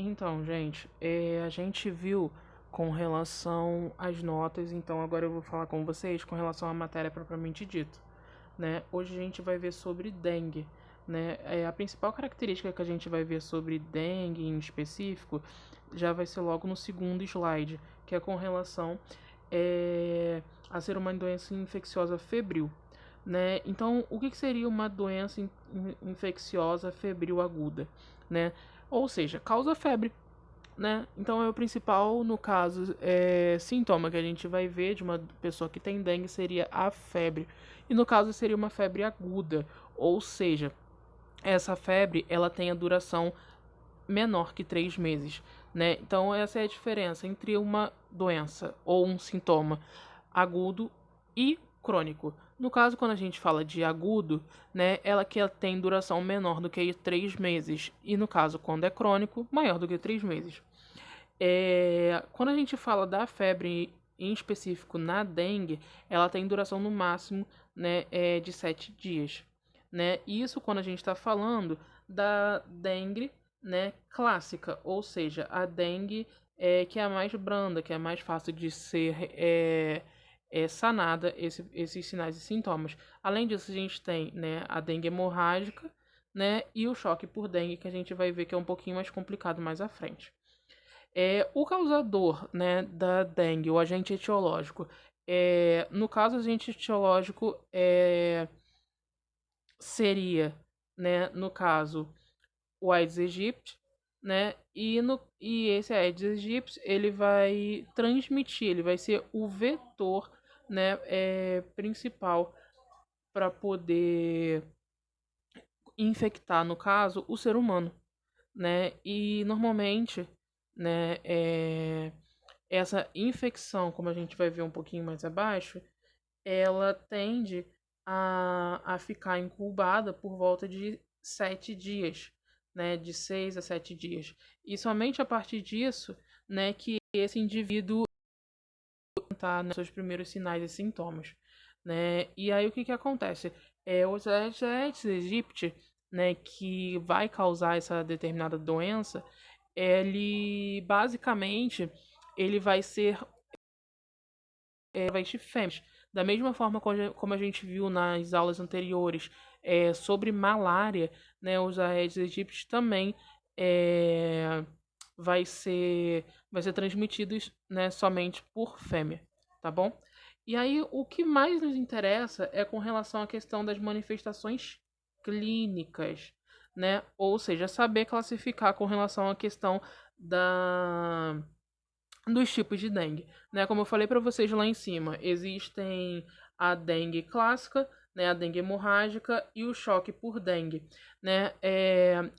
Então, gente, a gente viu com relação às notas, então agora eu vou falar com vocês com relação à matéria propriamente dita, né? Hoje a gente vai ver sobre dengue, né? A principal característica que a gente vai ver sobre dengue em específico já vai ser logo no segundo slide, que é com relação a ser uma doença infecciosa febril, né? Então, o que seria uma doença infecciosa febril aguda, né? Ou seja, causa febre, né? Então é o principal, no caso, sintoma que a gente vai ver de uma pessoa que tem dengue seria a febre. E no caso seria uma febre aguda, ou seja, essa febre ela tem a duração menor que 3 meses, né? Então essa é a diferença entre uma doença ou um sintoma agudo e crônico. No caso, quando a gente fala de agudo, né, ela que tem duração menor do que 3 meses. E no caso, quando é crônico, maior do que 3 meses. Quando a gente fala da febre em específico na dengue, ela tem duração no máximo, né, de 7 dias. Né? Isso quando a gente está falando da dengue, né, clássica, ou seja, a dengue que é a mais branda, que é mais fácil de ser sanada, esses sinais e sintomas. Além disso, a gente tem, né, a dengue hemorrágica, né, e o choque por dengue, que a gente vai ver que é um pouquinho mais complicado mais à frente. O causador, né, da dengue, o agente etiológico, no caso, o agente etiológico seria, né, no caso, o Aedes aegypti, né, e esse Aedes aegypti, ele vai transmitir, ele vai ser o vetor, né, principal para poder infectar, no caso, o ser humano, né, e normalmente, né, essa infecção, como a gente vai ver um pouquinho mais abaixo, ela tende a ficar incubada por volta de 7 dias, né, de 6 a 7 dias. E somente a partir disso, né, que esse indivíduo está nos seus primeiros sinais e sintomas, né? E aí o que acontece? Os Aedes aegypti, né, que vai causar essa determinada doença, ele basicamente ele vai ser vai ser fêmeas. Da mesma forma como a gente viu nas aulas anteriores sobre malária, né, os Aedes aegypti também é, vai ser transmitidos, né, somente por fêmea, tá bom? E aí o que mais nos interessa é com relação à questão das manifestações clínicas, né? Ou seja, saber classificar com relação à questão dos tipos de dengue, né? Como eu falei para vocês lá em cima, existem a dengue clássica, né, a dengue hemorrágica e o choque por dengue, né?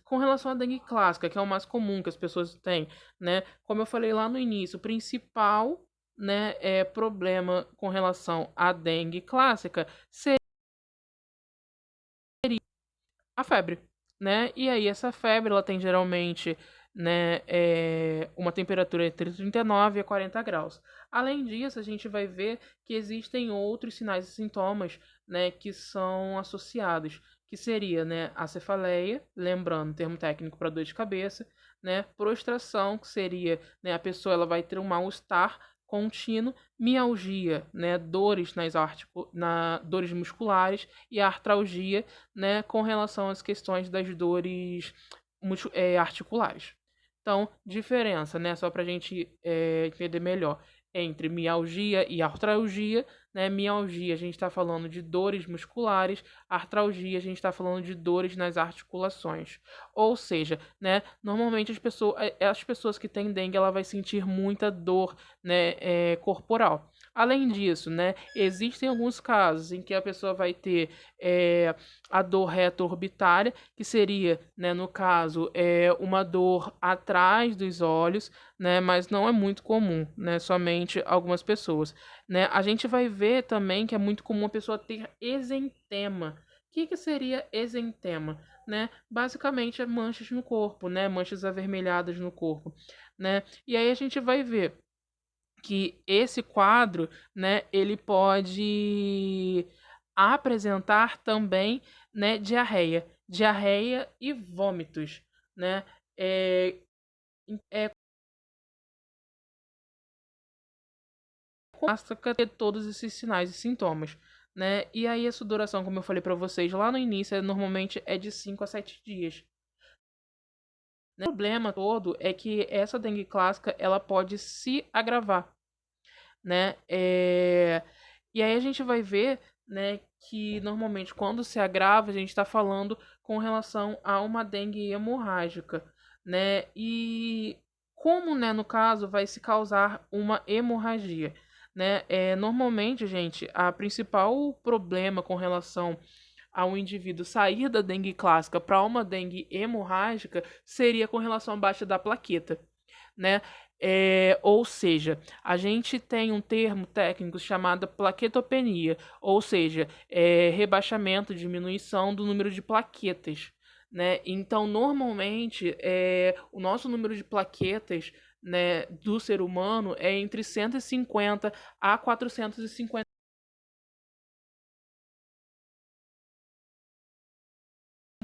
Com relação à dengue clássica, que é o mais comum que as pessoas têm, né? Como eu falei lá no início, o principal, né, problema com relação à dengue clássica seria a febre, né? E aí essa febre, ela tem geralmente, né, uma temperatura entre 39 a 40 graus. Além disso, a gente vai ver que existem outros sinais e sintomas, né, que são associados, que seria, né, a cefaleia, lembrando, termo técnico para dor de cabeça, né, prostração, que seria, né, a pessoa ela vai ter um mal-estar contínuo, mialgia, né, dores musculares e artralgia, né, com relação às questões das dores articulares. Então, diferença, né, só para a gente entender melhor, entre mialgia e artralgia, né, mialgia a gente está falando de dores musculares, artralgia a gente está falando de dores nas articulações. Ou seja, né, normalmente as pessoas que têm dengue, ela vai sentir muita dor, né, corporal. Além disso, né, existem alguns casos em que a pessoa vai ter a dor retroorbitária, que seria, né, no caso, uma dor atrás dos olhos, né, mas não é muito comum, né, somente algumas pessoas. Né? A gente vai ver também que é muito comum a pessoa ter exantema. O que seria exantema? Né? Basicamente é manchas no corpo, né? Manchas avermelhadas no corpo. Né? E aí a gente vai ver que esse quadro, né, ele pode apresentar também, né, diarreia e vômitos, né? é clássica ter todos esses sinais e sintomas, né? E aí essa duração, como eu falei para vocês lá no início, normalmente é de 5 a 7 dias. O problema todo é que essa dengue clássica ela pode se agravar, né? E aí a gente vai ver, né, que normalmente quando se agrava a gente está falando com relação a uma dengue hemorrágica, né? E como, né, no caso, vai se causar uma hemorragia, né? Normalmente, gente, a principal problema com relação ao indivíduo sair da dengue clássica para uma dengue hemorrágica seria com relação à baixa da plaqueta, né? Ou seja, a gente tem um termo técnico chamado plaquetopenia, ou seja, rebaixamento, diminuição do número de plaquetas, né? Então, normalmente, o nosso número de plaquetas, né, do ser humano é entre 150 a 450.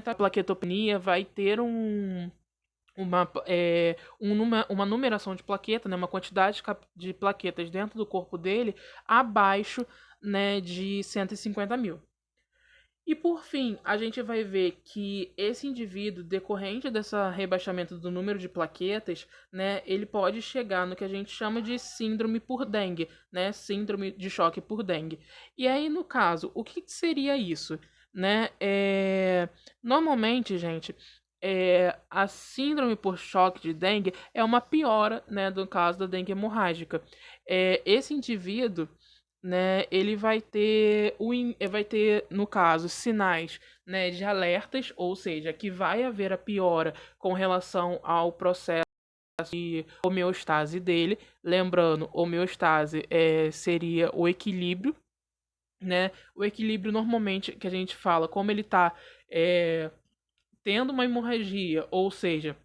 A plaquetopenia vai ter uma numeração de plaqueta, né, uma quantidade de plaquetas dentro do corpo dele abaixo, né, de 150 mil. E por fim, a gente vai ver que esse indivíduo, decorrente desse rebaixamento do número de plaquetas, né, ele pode chegar no que a gente chama de síndrome por dengue, né, síndrome de choque por dengue. E aí, no caso, o que seria isso? Né? Normalmente, gente, a síndrome por choque de dengue é uma piora, né, do caso da dengue hemorrágica. Esse indivíduo, né, ele vai ter, no caso, sinais, né, de alertas, ou seja, que vai haver a piora com relação ao processo de homeostase dele. Lembrando, homeostase seria o equilíbrio, né? O equilíbrio normalmente que a gente fala, como ele está tendo uma hemorragia, ou seja,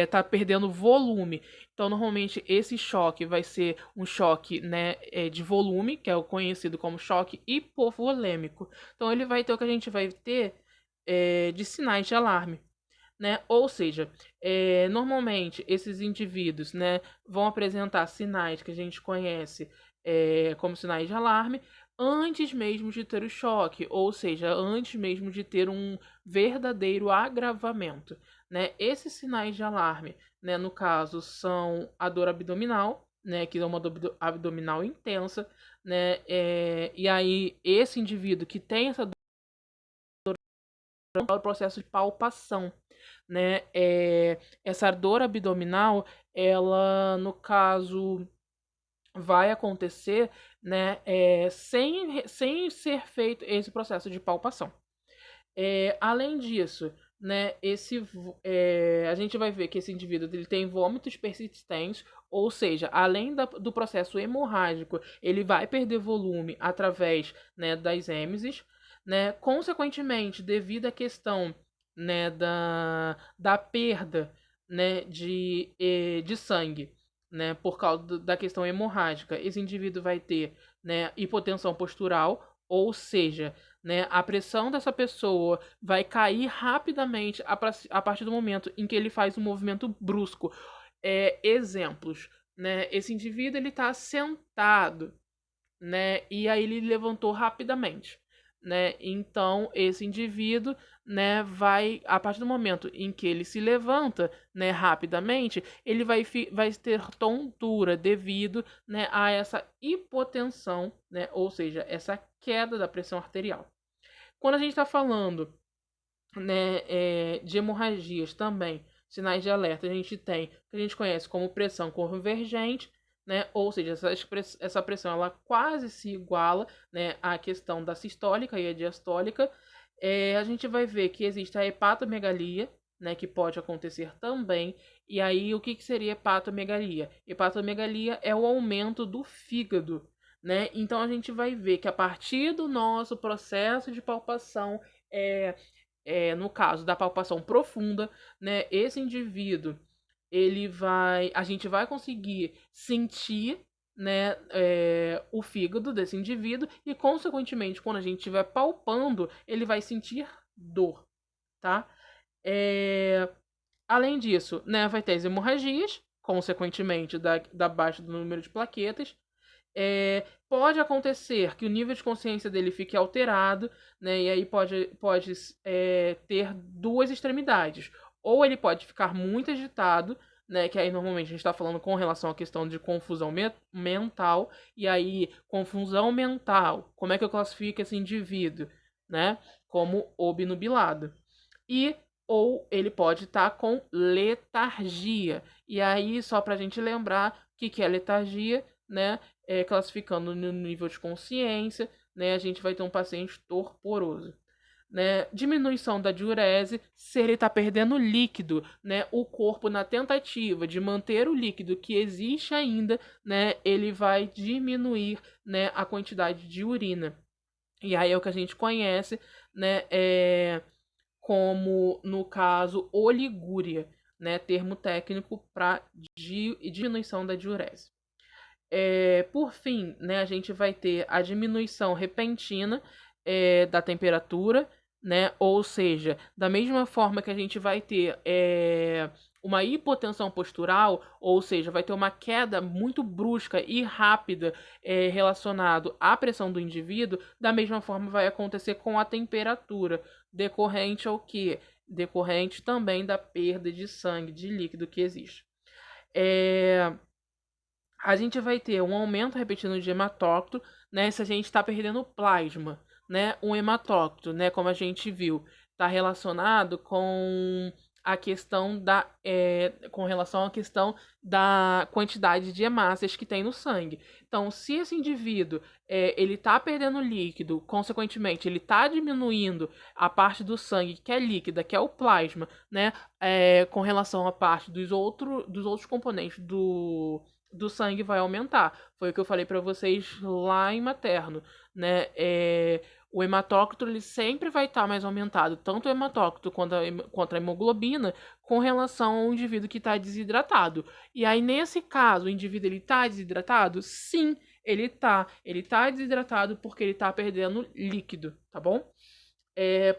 tá perdendo volume. Então, normalmente, esse choque vai ser um choque, né, de volume, que é o conhecido como choque hipovolêmico. Então, ele vai ter o que a gente vai ter de sinais de alarme. Né? Ou seja, normalmente esses indivíduos, né, vão apresentar sinais que a gente conhece como sinais de alarme antes mesmo de ter o choque, ou seja, antes mesmo de ter um verdadeiro agravamento. Né? Esses sinais de alarme, né, no caso, são a dor abdominal, né, que é uma dor abdominal intensa, né, e aí esse indivíduo que tem essa dor é o processo de palpação, né? Essa dor abdominal, ela, no caso, vai acontecer, né, sem ser feito esse processo de palpação. Além disso, né, a gente vai ver que esse indivíduo ele tem vômitos persistentes, ou seja, além do processo hemorrágico, ele vai perder volume através, né, das êmeses, né, consequentemente, devido à questão, né, da perda, né, de sangue, né, por causa da questão hemorrágica, esse indivíduo vai ter, né, hipotensão postural, ou seja, né, a pressão dessa pessoa vai cair rapidamente a partir do momento em que ele faz um movimento brusco. Exemplos, né? Esse indivíduo ele está sentado, né? E aí ele levantou rapidamente, né? Então esse indivíduo, né, vai a partir do momento em que ele se levanta, né, rapidamente, ele vai ter tontura devido, né, a essa hipotensão, né? Ou seja, essa queda da pressão arterial. Quando a gente está falando, né, de hemorragias também, sinais de alerta, a gente tem o que a gente conhece como pressão convergente, né, ou seja, essa pressão ela quase se iguala, né, à questão da sistólica e a diastólica. A gente vai ver que existe a hepatomegalia, né, que pode acontecer também. E aí, o que seria hepatomegalia? Hepatomegalia é o aumento do fígado, né? Então, a gente vai ver que a partir do nosso processo de palpação, no caso da palpação profunda, né, esse indivíduo, a gente vai conseguir sentir, né, o fígado desse indivíduo e, consequentemente, quando a gente estiver palpando, ele vai sentir dor, tá? Além disso, né, vai ter as hemorragias, consequentemente da baixa do número de plaquetas. Pode acontecer que o nível de consciência dele fique alterado, né? E aí pode ter duas extremidades. Ou ele pode ficar muito agitado, né? Que aí normalmente a gente está falando com relação à questão de confusão mental. E aí, confusão mental, como é que eu classifico esse indivíduo, né? Como obnubilado. E ou ele pode estar com letargia. E aí, só para a gente lembrar o que é letargia, né? Classificando no nível de consciência, né? A gente vai ter um paciente torporoso. Né, diminuição da diurese, se ele está perdendo líquido, né, o corpo na tentativa de manter o líquido que existe ainda, né, ele vai diminuir, né, a quantidade de urina. E aí é o que a gente conhece, né, como no caso oligúria, né, termo técnico para diminuição da diurese. Por fim, né, a gente vai ter a diminuição repentina da temperatura, né? Ou seja, da mesma forma que a gente vai ter uma hipotensão postural, ou seja, vai ter uma queda muito brusca e rápida relacionado à pressão do indivíduo, da mesma forma vai acontecer com a temperatura, decorrente ao quê? Decorrente também da perda de sangue, de líquido que existe. A gente vai ter um aumento repetido de hematócrito, né? Se a gente está perdendo plasma, né? Um hematócrito, né? Como a gente viu, está relacionado com a questão com relação à questão da quantidade de hemácias que tem no sangue. Então, se esse indivíduo ele está perdendo líquido, consequentemente ele está diminuindo a parte do sangue que é líquida, que é o plasma, né? Com relação à parte dos outros componentes do sangue vai aumentar. Foi o que eu falei para vocês lá em materno, né? O hematócrito ele sempre vai estar mais aumentado, tanto o hematócrito quanto a hemoglobina, com relação ao indivíduo que está desidratado. E aí, nesse caso, o indivíduo ele está desidratado? Sim, ele está. Ele está desidratado porque ele está perdendo líquido, tá bom?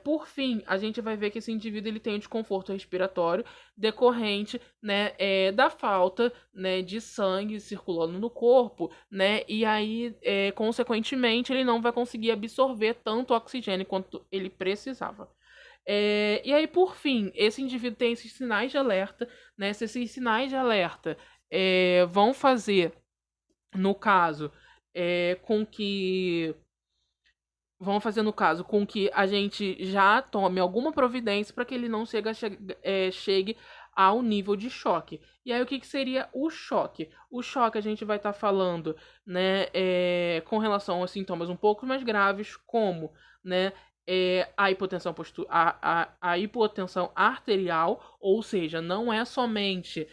Por fim, a gente vai ver que esse indivíduo ele tem um desconforto respiratório decorrente, né, da falta, né, de sangue circulando no corpo, né, e aí, consequentemente, ele não vai conseguir absorver tanto oxigênio quanto ele precisava. E aí, por fim, esse indivíduo tem esses sinais de alerta, né, se esses sinais de alerta vão fazer, no caso, com que com que a gente já tome alguma providência para que ele não chegue ao nível de choque. E aí, o que seria o choque? O choque a gente vai estar falando, né, com relação a sintomas um pouco mais graves, como, né, a hipotensão arterial, ou seja, não é somente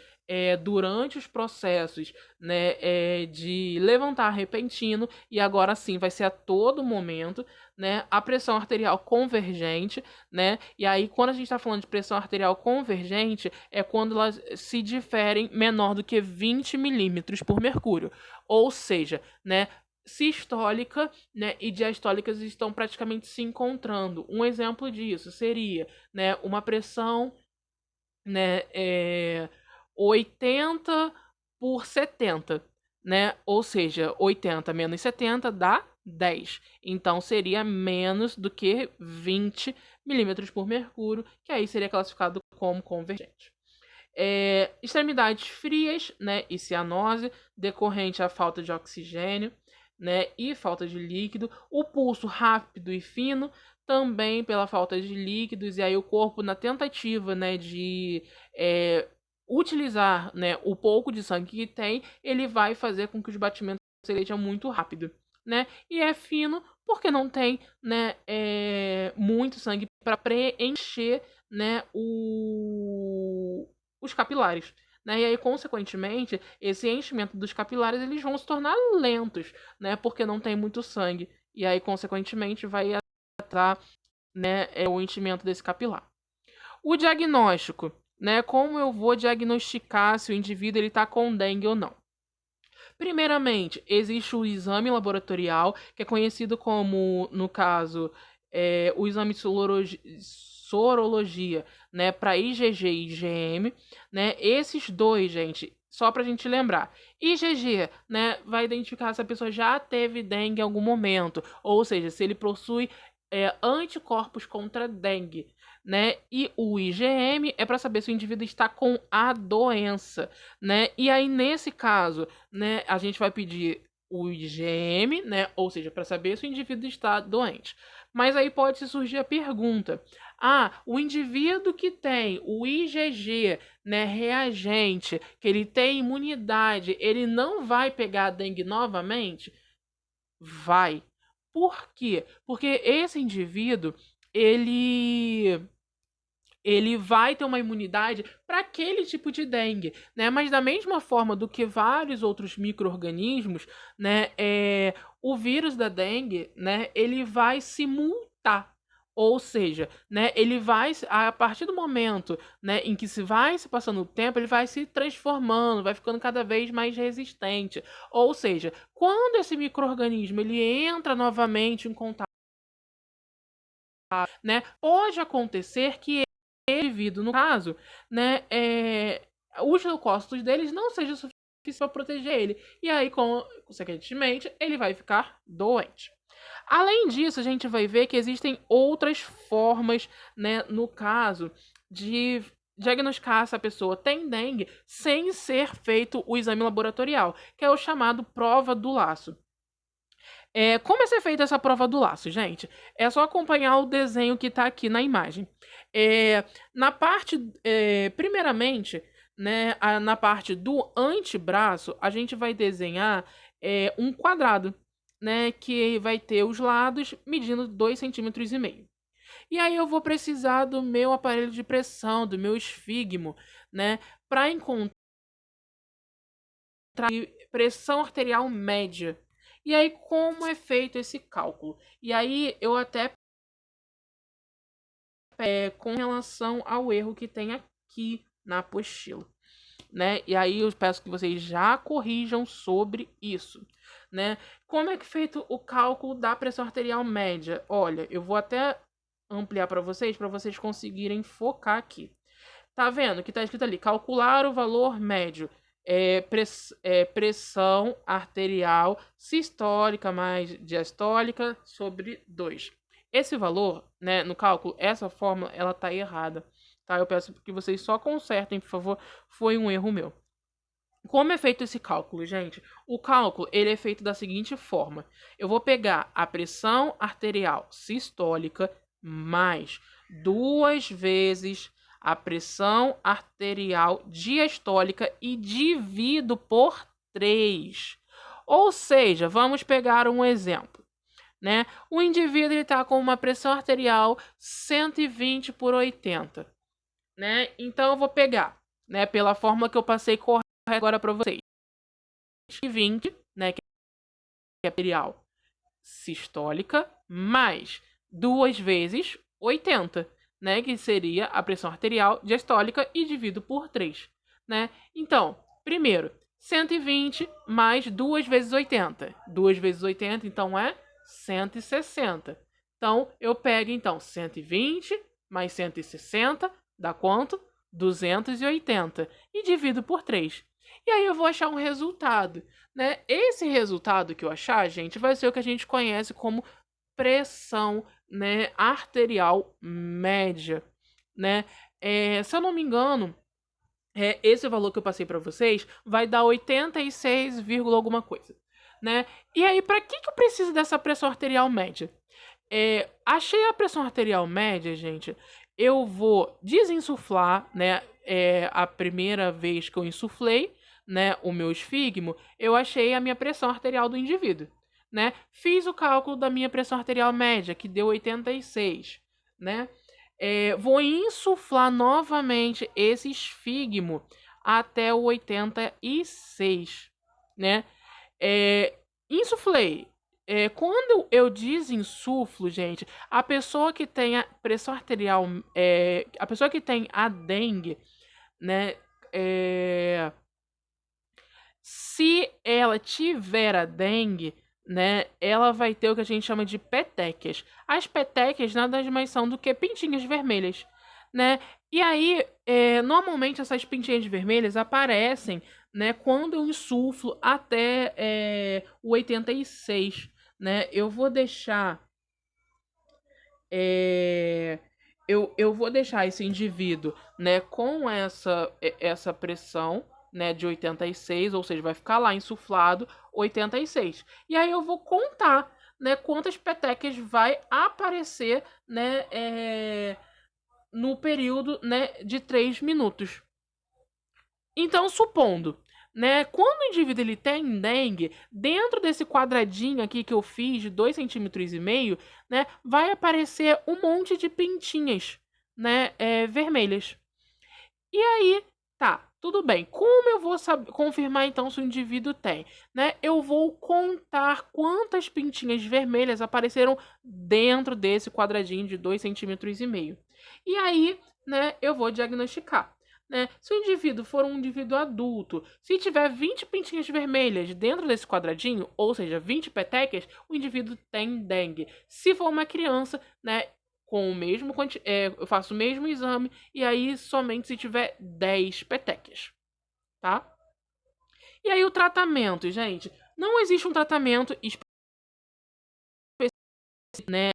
durante os processos, né, de levantar repentino, e agora sim vai ser a todo momento, né, a pressão arterial convergente, né, e aí quando a gente está falando de pressão arterial convergente, é quando elas se diferem menor do que 20 milímetros por mercúrio, ou seja, né, sistólica, né, e diastólicas estão praticamente se encontrando. Um exemplo disso seria, né, uma pressão, né, 80 por 70, né? Ou seja, 80 menos 70 dá 10. Então seria menos do que 20 milímetros por mercúrio, que aí seria classificado como convergente. Extremidades frias, né, e cianose, decorrente à falta de oxigênio, né, e falta de líquido. O pulso rápido e fino, também pela falta de líquidos, e aí o corpo, na tentativa, né, de utilizar, né, o pouco de sangue que tem, ele vai fazer com que os batimentos sejam muito rápido, né? E é fino porque não tem, né, muito sangue para preencher, né, os capilares. Né? E aí, consequentemente, esse enchimento dos capilares eles vão se tornar lentos, né? Porque não tem muito sangue. E aí, consequentemente, vai atrasar, né, o enchimento desse capilar. O diagnóstico, né? Como eu vou diagnosticar se o indivíduo está com dengue ou não? Primeiramente, existe o exame laboratorial, que é conhecido como, no caso, o exame de sorologia, né, para IgG e IgM, né? Esses dois, gente, só pra gente lembrar. IgG, né, vai identificar se a pessoa já teve dengue em algum momento, ou seja, se ele possui anticorpos contra dengue, né? E o IgM é para saber se o indivíduo está com a doença, né? E aí nesse caso, né, a gente vai pedir o IgM, né? Ou seja, para saber se o indivíduo está doente. Mas aí pode surgir a pergunta: o indivíduo que tem o IgG, né, reagente, que ele tem imunidade, ele não vai pegar a dengue novamente? Vai. Por quê? Porque esse indivíduo, ele vai ter uma imunidade para aquele tipo de dengue, né? Mas da mesma forma do que vários outros micro-organismos, né, o vírus da dengue, né, ele vai se mutar. Ou seja, né, ele vai, a partir do momento, né, em que se vai se passando o tempo, ele vai se transformando, vai ficando cada vez mais resistente. Ou seja, quando esse micro-organismo ele entra novamente em contato, né, pode acontecer que indivíduo, no caso, né, os leucócitos deles não sejam suficientes para proteger ele. E aí, consequentemente, ele vai ficar doente. Além disso, a gente vai ver que existem outras formas, né, no caso, de diagnosticar se a pessoa tem dengue sem ser feito o exame laboratorial, que é o chamado prova do laço. Como é ser feita essa prova do laço, gente? É só acompanhar o desenho que está aqui na imagem. Na parte, primeiramente, né, na parte do antebraço, a gente vai desenhar um quadrado, né, que vai ter os lados medindo 2,5 cm. E aí eu vou precisar do meu aparelho de pressão, do meu esfigmo, né, para encontrar pressão arterial média. E aí, como é feito esse cálculo? E aí, eu até com relação ao erro que tem aqui na apostila, né? E aí, eu peço que vocês já corrijam sobre isso, né? Como é que é feito o cálculo da pressão arterial média? Olha, eu vou até ampliar para vocês conseguirem focar aqui. Tá vendo que tá escrito ali, calcular o valor médio. Pressão arterial sistólica mais diastólica sobre 2. Esse valor, né, no cálculo, essa fórmula, ela tá errada. Tá? Eu peço que vocês só consertem, por favor. Foi um erro meu. Como é feito esse cálculo, gente? O cálculo ele é feito da seguinte forma. Eu vou pegar a pressão arterial sistólica mais 2 vezes a pressão arterial diastólica e divido por 3. Ou seja, vamos pegar um exemplo, né? O indivíduo está com uma pressão arterial 120 por 80, né? Então eu vou pegar, né, pela fórmula que eu passei correta agora para vocês. 20, né, que é arterial sistólica, mais 2 vezes 80, né, que seria a pressão arterial diastólica, e divido por 3, né? Então, primeiro, 120 mais 2 vezes 80. 2 vezes 80, então, é 160. Então, eu pego, então, 120 mais 160, dá quanto? 280. E divido por 3. E aí eu vou achar um resultado, né? Esse resultado que eu achar, gente, vai ser o que a gente conhece como pressão, né, arterial média, né? Se eu não me engano, esse valor que eu passei para vocês vai dar 86, alguma coisa, né? E aí, para que eu preciso dessa pressão arterial média? Achei a pressão arterial média, gente. Eu vou desinsuflar, né? A primeira vez que eu insuflei, né, o meu esfigmo, eu achei a minha pressão arterial do indivíduo, né? Fiz o cálculo da minha pressão arterial média, que deu 86, né? Vou insuflar novamente esse esfigmo até o 86, né? Insuflei. Quando eu desinsuflo, gente, a pessoa que tem a pressão arterial, a pessoa que tem a dengue, né? Se ela tiver a dengue, né, ela vai ter o que a gente chama de petequias. As petequias nada mais são do que pintinhas vermelhas, né? E aí, normalmente essas pintinhas vermelhas aparecem, né, quando eu insuflo até o 86, né? Eu vou deixar eu vou deixar esse indivíduo, né, com essa pressão, né, de 86, ou seja, vai ficar lá insuflado 86. E aí eu vou contar, né, quantas petecas vai aparecer, né, no período, né, de 3 minutos. Então, supondo, né, quando o indivíduo ele tem dengue, dentro desse quadradinho aqui que eu fiz de 2,5 cm, né, vai aparecer um monte de pintinhas, né, vermelhas. E aí, tá, tudo bem. Como eu vou confirmar então se o indivíduo tem, né? Eu vou contar quantas pintinhas vermelhas apareceram dentro desse quadradinho de 2,5 cm. E aí, né, eu vou diagnosticar. Né? Se o indivíduo for um indivíduo adulto, se tiver 20 pintinhas vermelhas dentro desse quadradinho, ou seja, 20 petecas, o indivíduo tem dengue. Se for uma criança, né, com o mesmo eu faço o mesmo exame e aí somente se tiver 10 petecas, tá? E aí o tratamento, gente, não existe um tratamento específico, né?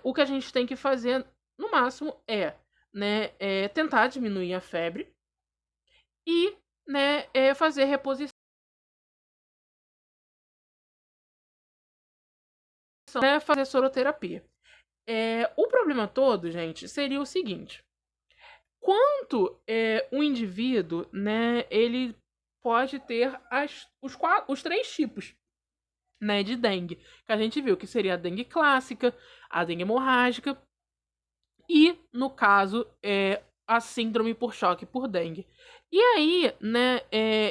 O que a gente tem que fazer no máximo né, tentar diminuir a febre e, né, fazer reposição, né, fazer soroterapia. O problema todo, gente, seria o seguinte: quanto o indivíduo, né, ele pode ter os 3 tipos, né, de dengue, que a gente viu, que seria a dengue clássica, a dengue hemorrágica e, no caso, a síndrome por choque por dengue. E aí, né,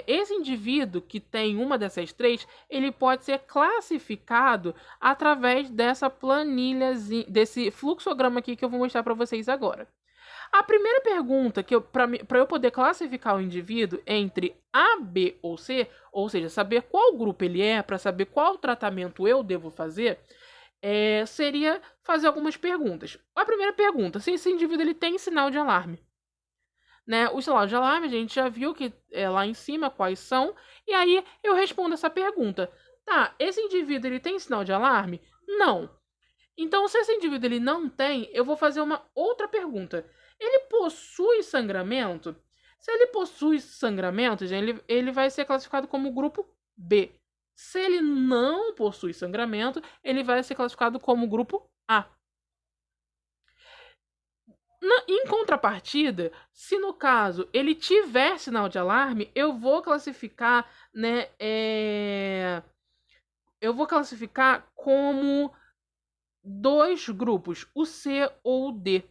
esse indivíduo que tem uma dessas 3, ele pode ser classificado através dessa planilhazinha, desse fluxograma aqui que eu vou mostrar para vocês agora. A primeira pergunta que para eu poder classificar o indivíduo entre A, B ou C, ou seja, saber qual grupo ele é, para saber qual tratamento eu devo fazer, seria fazer algumas perguntas. A primeira pergunta: se esse indivíduo ele tem sinal de alarme. Né? O sinal de alarme a gente já viu que lá em cima quais são, e aí eu respondo essa pergunta. Tá, esse indivíduo ele tem sinal de alarme? Não. Então, se esse indivíduo ele não tem, eu vou fazer uma outra pergunta. Ele possui sangramento? Se ele possui sangramento, gente, ele vai ser classificado como grupo B. Se ele não possui sangramento, ele vai ser classificado como grupo A. Em contrapartida, se no caso ele tiver sinal de alarme, eu vou classificar, né, eu vou classificar como 2 grupos, o C ou o D.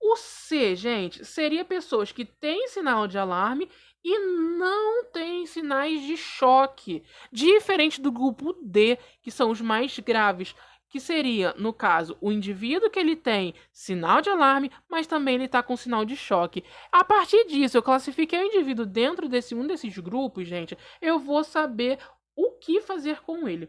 O C, gente, seria pessoas que têm sinal de alarme e não têm sinais de choque, diferente do grupo D, que são os mais graves, que seria, no caso, o indivíduo que ele tem sinal de alarme, mas também ele está com sinal de choque. A partir disso, eu classifiquei o indivíduo dentro desse um desses grupos, gente, eu vou saber o que fazer com ele,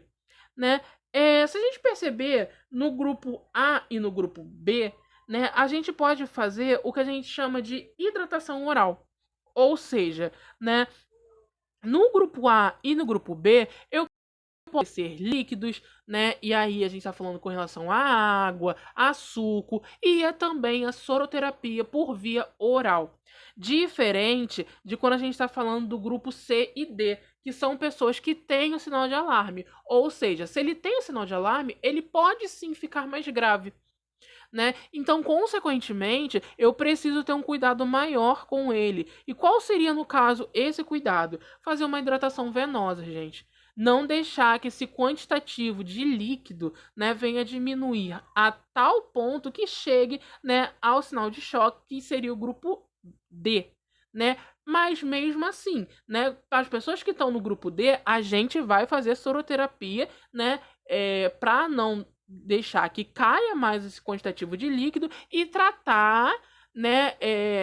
né? Se a gente perceber no grupo A e no grupo B, né, a gente pode fazer o que a gente chama de hidratação oral. Ou seja, né, no grupo A e no grupo B, eu posso ser líquidos, né? E aí a gente está falando com relação à água, a suco e também a soroterapia por via oral. Diferente de quando a gente está falando do grupo C e D, que são pessoas que têm o sinal de alarme. Ou seja, se ele tem o sinal de alarme, ele pode sim ficar mais grave. Né? Então, consequentemente, eu preciso ter um cuidado maior com ele. E qual seria, no caso, esse cuidado? Fazer uma hidratação venosa, gente. Não deixar que esse quantitativo de líquido, né, venha diminuir a tal ponto que chegue, né, ao sinal de choque, que seria o grupo D, né? Mas mesmo assim, né, para as pessoas que estão no grupo D, a gente vai fazer soroterapia, né, para não deixar que caia mais esse quantitativo de líquido e tratar, né,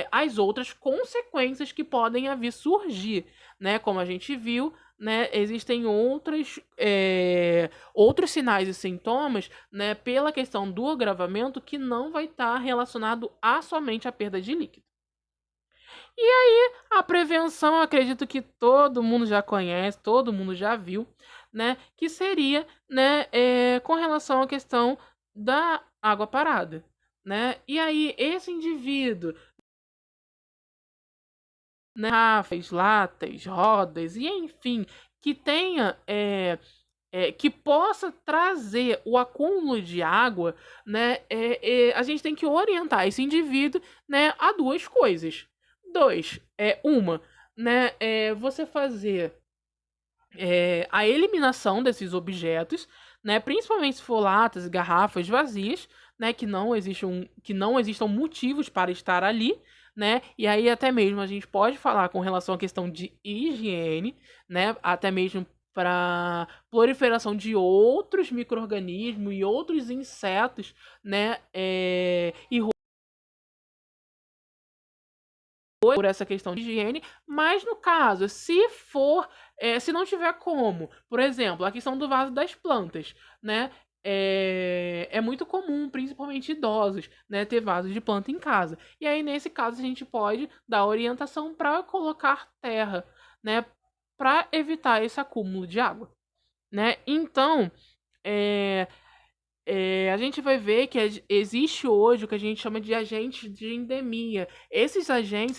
as outras consequências que podem vir surgir, né, como a gente viu, né, existem outros sinais e sintomas, né, pela questão do agravamento que não vai estar relacionado a somente a perda de líquido. E aí, a prevenção, acredito que todo mundo já conhece, todo mundo já viu, né, que seria, né, com relação à questão da água parada, né? E aí, esse indivíduo, né, garrafas, latas, rodas, e enfim, que tenha que possa trazer o acúmulo de água, né? A gente tem que orientar esse indivíduo, né, a duas coisas. Dois, uma, né, você fazer a eliminação desses objetos, né, principalmente se for latas, garrafas vazias, né, que não existam motivos para estar ali, né, e aí até mesmo a gente pode falar com relação à questão de higiene, né, até mesmo para proliferação de outros micro-organismos e outros insetos, né, e por essa questão de higiene, mas no caso, se não tiver como, por exemplo, a questão do vaso das plantas, né? É muito comum, principalmente idosos, né, ter vasos de planta em casa. E aí, nesse caso, a gente pode dar orientação para colocar terra, né, para evitar esse acúmulo de água, né? Então, é, a gente vai ver que existe hoje o que a gente chama de agente de endemia. Esses agentes,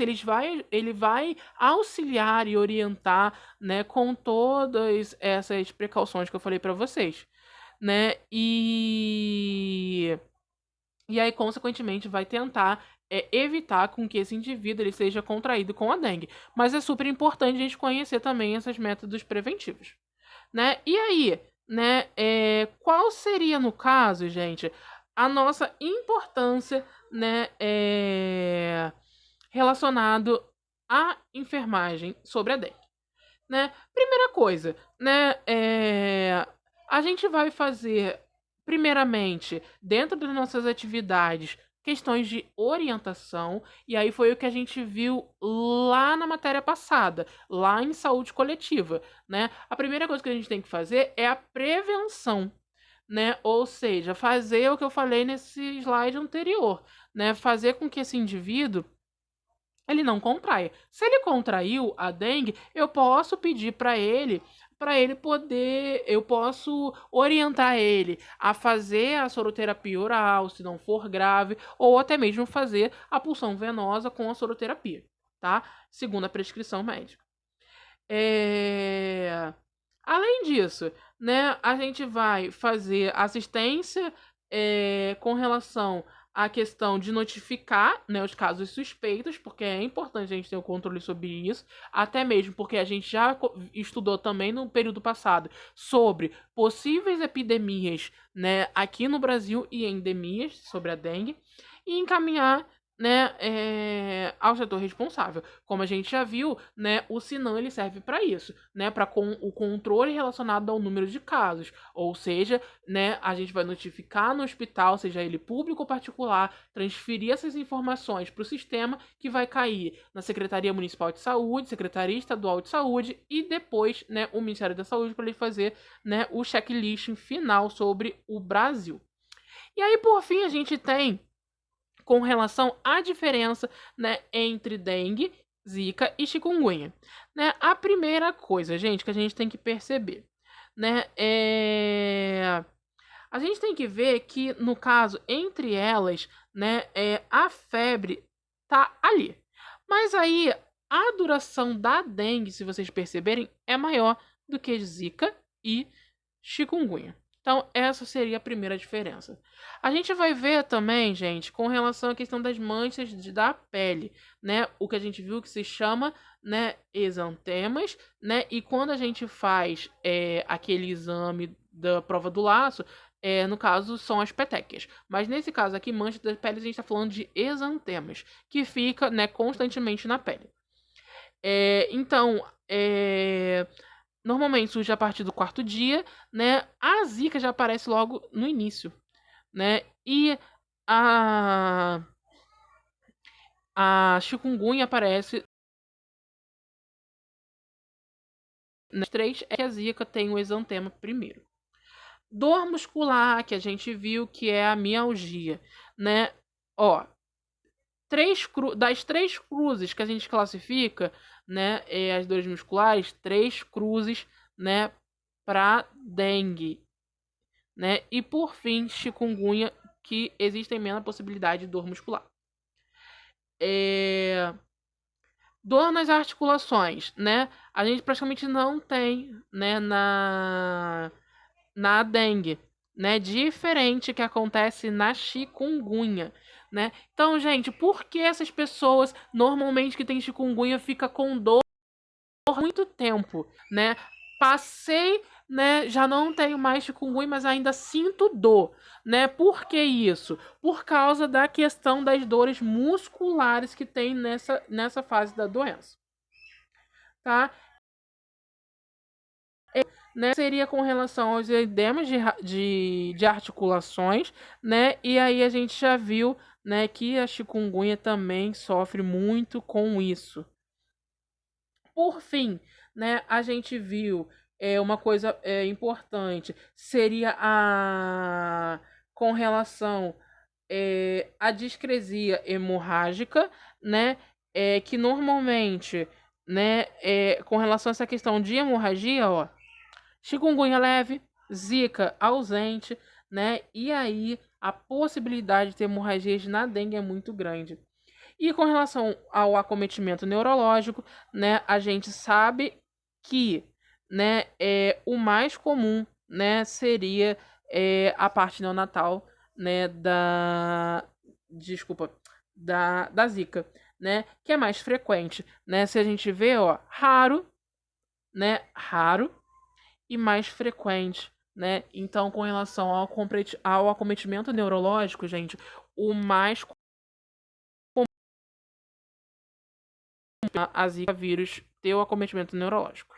ele vai auxiliar e orientar, né, com todas essas precauções que eu falei para vocês, né? E aí, consequentemente, vai tentar evitar com que esse indivíduo ele seja contraído com a dengue. Mas é super importante a gente conhecer também esses métodos preventivos, né? E aí, né, qual seria, no caso, gente, a nossa importância, né, relacionado à enfermagem sobre a dengue, né? Primeira coisa, né, a gente vai fazer, primeiramente, dentro das nossas atividades, questões de orientação, e aí foi o que a gente viu lá na matéria passada, lá em saúde coletiva, né? A primeira coisa que a gente tem que fazer é a prevenção, né? Ou seja, fazer o que eu falei nesse slide anterior, né? Fazer com que esse indivíduo ele não contrai. Se ele contraiu a dengue, eu posso pedir para ele poder, eu posso orientar ele a fazer a soroterapia oral, se não for grave, ou até mesmo fazer a punção venosa com a soroterapia, tá? Segundo a prescrição médica. Além disso, né, a gente vai fazer assistência com relação à questão de notificar, né, os casos suspeitos, porque é importante a gente ter o controle sobre isso, até mesmo porque a gente já estudou também no período passado sobre possíveis epidemias, né, aqui no Brasil e endemias sobre a dengue, e encaminhar, né, ao setor responsável. Como a gente já viu, né, o Sinan ele serve para isso, né, para o controle relacionado ao número de casos, ou seja, né, a gente vai notificar no hospital, seja ele público ou particular, transferir essas informações para o sistema que vai cair na Secretaria Municipal de Saúde, Secretaria Estadual de Saúde e depois, né, o Ministério da Saúde para ele fazer, né, o checklist final sobre o Brasil. E aí, por fim, a gente tem com relação à diferença, né, entre dengue, zika e chikungunya, né? A primeira coisa, gente, que a gente tem que perceber, né, a gente tem que ver que no caso entre elas, né, a febre tá ali. Mas aí a duração da dengue, se vocês perceberem, é maior do que zika e chikungunya. Então, essa seria a primeira diferença. A gente vai ver também, gente, com relação à questão das manchas da pele, né? O que a gente viu que se chama, né, exantemas, né? E quando a gente faz aquele exame da prova do laço, no caso, são as petequias. Mas nesse caso aqui, mancha da pele, a gente está falando de exantemas, que fica, né, constantemente na pele. Então, normalmente surge a partir do quarto dia, né? A zika já aparece logo no início, né? E a, a chikungunya aparece nas 3 é que a zika tem o exantema primeiro. Dor muscular, que a gente viu que é a mialgia, né? Ó, das 3 cruzes que a gente classifica, né, as dores musculares, 3 cruzes, né, para dengue, né? E por fim, chikungunya, que existem menos possibilidade de dor muscular. Dor nas articulações, né? A gente praticamente não tem, né, na dengue, né? Diferente que acontece na chikungunya, né? Então, gente, por que essas pessoas normalmente que têm chikungunya fica com dor por muito tempo, né? Passei, né? Já não tenho mais chikungunya, mas ainda sinto dor, né? Por que isso? Por causa da questão das dores musculares que tem nessa fase da doença, tá? Né, seria com relação aos edemas de articulações, né? E aí a gente já viu, né, que a chikungunya também sofre muito com isso. Por fim, né, a gente viu uma coisa importante, seria a com relação à discresia hemorrágica, né, que normalmente, né, com relação a essa questão de hemorragia, ó, chikungunya leve, zika ausente, né, e aí a possibilidade de ter hemorragias na dengue é muito grande. E com relação ao acometimento neurológico, né, a gente sabe que, né, o mais comum, né, seria a parte neonatal, né, da zika, né, que é mais frequente, né? Se a gente vê, ó, raro, né, raro e mais frequente, né? Então, com relação ao acometimento neurológico, gente, o mais a zika vírus ter o acometimento neurológico.